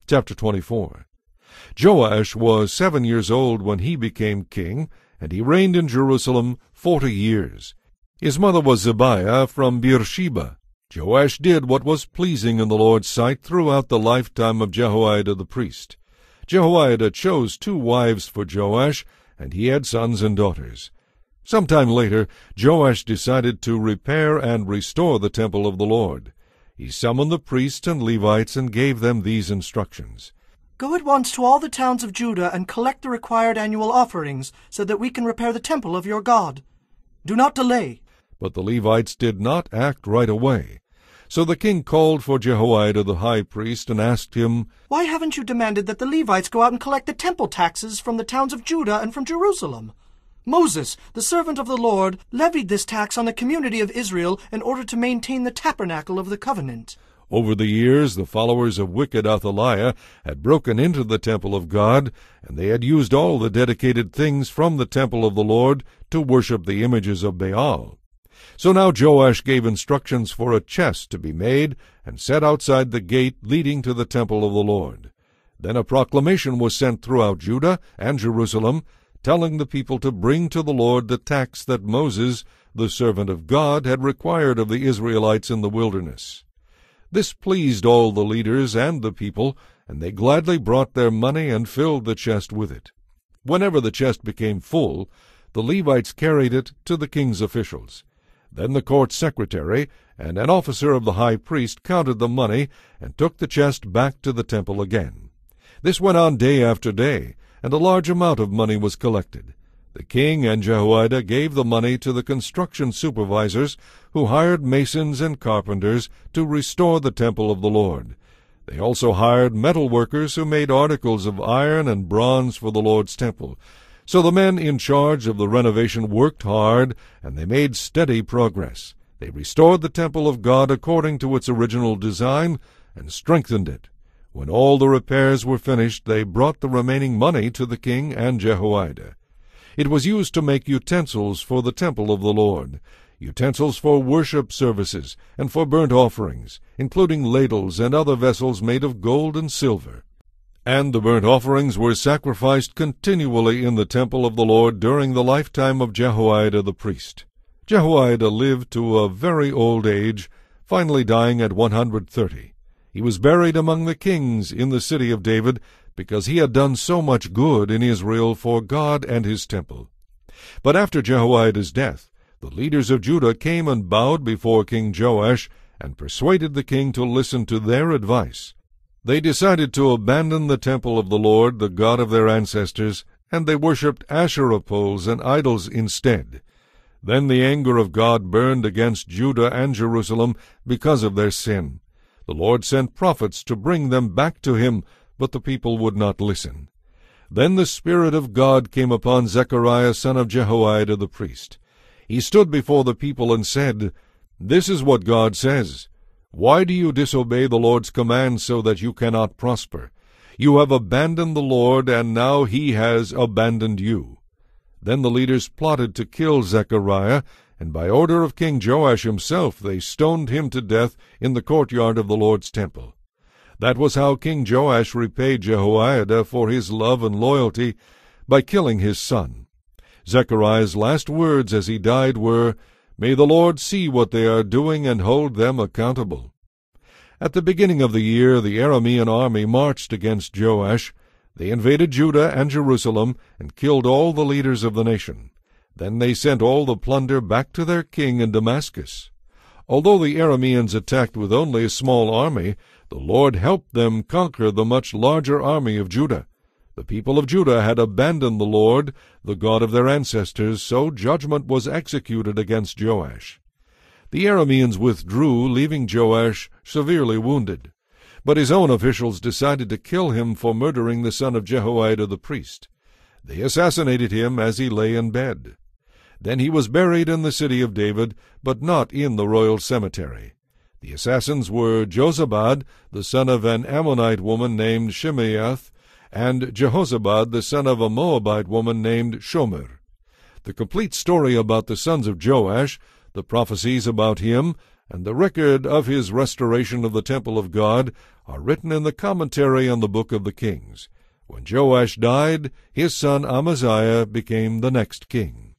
Chapter 24. Joash was 7 years old when he became king, and he reigned in Jerusalem 40 years. His mother was Zibiah from Beersheba. Joash did what was pleasing in the Lord's sight throughout the lifetime of Jehoiada the priest. Jehoiada chose 2 wives for Joash, and he had sons and daughters. Sometime later, Joash decided to repair and restore the temple of the Lord. He summoned the priests and Levites and gave them these instructions. Go at once to all the towns of Judah and collect the required annual offerings, so that we can repair the temple of your God. Do not delay. But the Levites did not act right away. So the king called for Jehoiada the high priest and asked him, Why haven't you demanded that the Levites go out and collect the temple taxes from the towns of Judah and from Jerusalem? Moses, the servant of the Lord, levied this tax on the community of Israel in order to maintain the tabernacle of the covenant. Over the years, the followers of wicked Athaliah had broken into the temple of God, and they had used all the dedicated things from the temple of the Lord to worship the images of Baal. So now Joash gave instructions for a chest to be made and set outside the gate leading to the temple of the Lord. Then a proclamation was sent throughout Judah and Jerusalem, telling the people to bring to the Lord the tax that Moses, the servant of God, had required of the Israelites in the wilderness. This pleased all the leaders and the people, and they gladly brought their money and filled the chest with it. Whenever the chest became full, the Levites carried it to the king's officials. Then the court secretary and an officer of the high priest counted the money and took the chest back to the temple again. This went on day after day, and a large amount of money was collected. The king and Jehoiada gave the money to the construction supervisors, who hired masons and carpenters to restore the temple of the Lord. They also hired metal workers who made articles of iron and bronze for the Lord's temple. So the men in charge of the renovation worked hard, and they made steady progress. They restored the temple of God according to its original design and strengthened it. When all the repairs were finished, they brought the remaining money to the king and Jehoiada. It was used to make utensils for the temple of the Lord, utensils for worship services and for burnt offerings, including ladles and other vessels made of gold and silver. And the burnt offerings were sacrificed continually in the temple of the Lord during the lifetime of Jehoiada the priest. Jehoiada lived to a very old age, finally dying at 130. He was buried among the kings in the city of David, because he had done so much good in Israel for God and his temple. But after Jehoiada's death, the leaders of Judah came and bowed before King Joash and persuaded the king to listen to their advice. They decided to abandon the temple of the Lord, the God of their ancestors, and they worshipped Asherah poles and idols instead. Then the anger of God burned against Judah and Jerusalem because of their sin. The Lord sent prophets to bring them back to him, but the people would not listen. Then the Spirit of God came upon Zechariah son of Jehoiada the priest. He stood before the people and said, "This is what God says. Why do you disobey the Lord's command so that you cannot prosper? You have abandoned the Lord, and now he has abandoned you." Then the leaders plotted to kill Zechariah, and by order of King Joash himself they stoned him to death in the courtyard of the Lord's temple. That was how King Joash repaid Jehoiada for his love and loyalty, by killing his son. Zechariah's last words as he died were, "May the Lord see what they are doing and hold them accountable." At the beginning of the year, the Aramean army marched against Joash. They invaded Judah and Jerusalem and killed all the leaders of the nation. Then they sent all the plunder back to their king in Damascus. Although the Arameans attacked with only a small army, the Lord helped them conquer the much larger army of Judah. The people of Judah had abandoned the Lord, the God of their ancestors, so judgment was executed against Joash. The Arameans withdrew, leaving Joash severely wounded. But his own officials decided to kill him for murdering the son of Jehoiada the priest. They assassinated him as he lay in bed. Then he was buried in the city of David, but not in the royal cemetery. The assassins were Jozabad, the son of an Ammonite woman named Shimeath, and Jehozabad, the son of a Moabite woman named Shomer. The complete story about the sons of Joash, the prophecies about him, and the record of his restoration of the temple of God are written in the commentary on the book of the Kings. When Joash died, his son Amaziah became the next king.